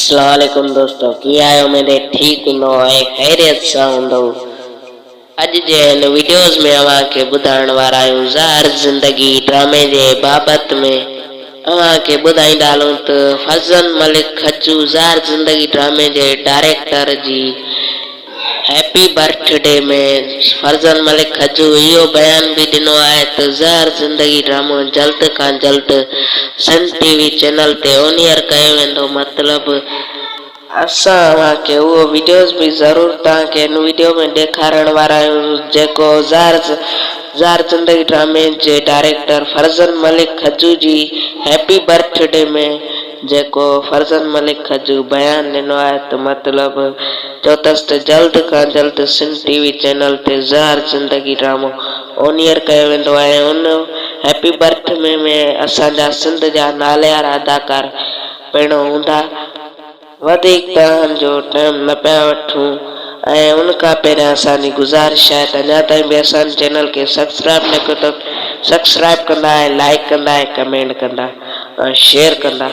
अस्सलाम वालेकुम दोस्तों, की आयो मेरे ठीक हूंदो ऐं खैरियत सां हूंदो। अॼु जे हिन वीडियोज़ में अव्हां खे ॿुधाइण वारा आहियूं ज़ार ज़िंदगी ड्रामे जे बाबति में। अव्हां खे ॿुधाईंदा हलूं त फज़ल मलिक खजू ज़ार ज़िंदगी ड्रामे जे डायरेक्टर जी हैप्पी बर्थडे में फरज़न मलिक खजू इहो बयान भी ॾिनो आहे त ज़ार ज़िंदगी ड्रामो जल्द खां जल्द सन टीवी चैनल ते ऑनियर कयो वेंदो। मतलब असां तव्हांखे उहो वीडियोज़ भी ज़रूर तव्हांखे हिन वीडियो में ॾेखारण वारा आहियूं जेको ज़ार ज़िंदगी ड्रामे जे डायरेक्टर फरज़न मलिक खजू जी हैप्पी बर्थडे में जेको फरज़न मलिक खजू बयान ॾिनो आहे त मतलब चौथस त जल्द खां जल्द सिंध टीवी चैनल ते ज़ार ज़िंदगी ड्रामो ऑनियर कयो वेंदो आहे। उन हैप्पी बर्थडे में असांजा सिंध जा नालेवारा अदाकार पहिरियों हूंदा। वधीक तव्हांजो टाइम न पिया वठूं ऐं उन खां पहिरियां असांजी गुज़ारिश आहे त अञा ताईं बि असांजे चैनल खे सब्सक्राइब न कयो त सब्सक्राइब कंदा ऐं लाइक कंदा ऐं कमेंट कंदा ऐं शेयर कंदा।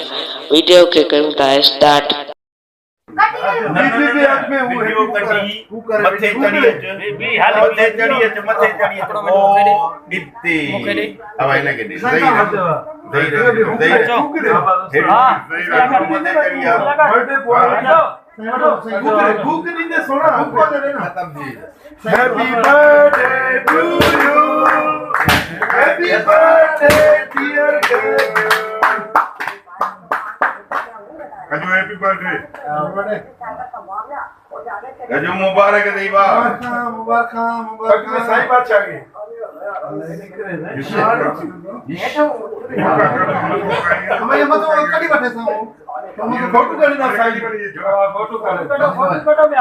वीडियो के कयूं था स्टार्ट। वीडियो कटी मथे चढ़ी ओ इते अब आइना के दे सही हां मथे चढ़ी बर्थडे भूख नींदे सोना हमको दे देना खत्म जी। Happy birthday to you, happy birthday dear Kaju, happy birthday Kaju, मुबारक देवा मुबारक मुबारक में साईं बादशाह के हमें मत कड़ी बैठे सा हम फोटो कड़ी ना साईं फोटो फोटो में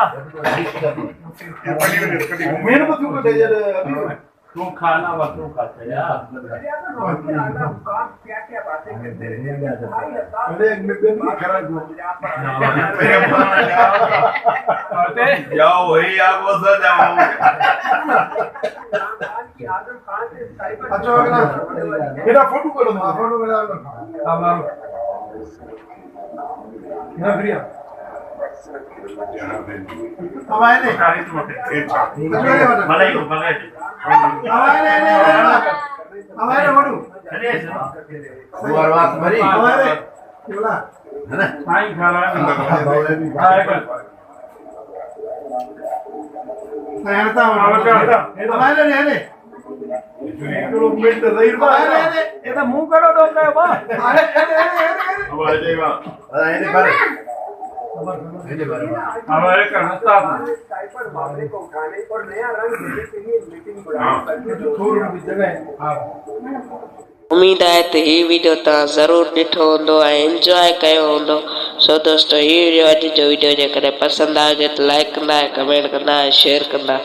मेरे को तू दे यार तू खाना वा तू खाता यार काम क्या बातें करते अरे एक मिनट में खराब हो जाओ वही आप वो सो जाओ। अच्छा बेटा फोटो करो फोटो करो हमारा ना प्रिया हमारे ने मलाई को मलाई हमारे फोटो वो बात भरी हमारे बोला है ना साईं खा रहा है सहरता हमारे ने ने तो मिनट रही हमारे ये तो मुंह करो दो का बा अरे हमारे देवा अरे पर हमारे का हंसता था मामले को उठाने और नया रंग देने के लिए मीटिंग बुलाई जो थोड़ी भी जगह आप उम्मीद है तो ये वीडियो तव्हां ज़रूर ॾिठो हूंदो ऐं एंजॉय कयो हूंदो। सो दोस्तों ये वीडियो अॼु जो वीडियो जेकॾहिं पसंदि आयो त लाइक कंदा कमेंट कंदा शेयर कंदा।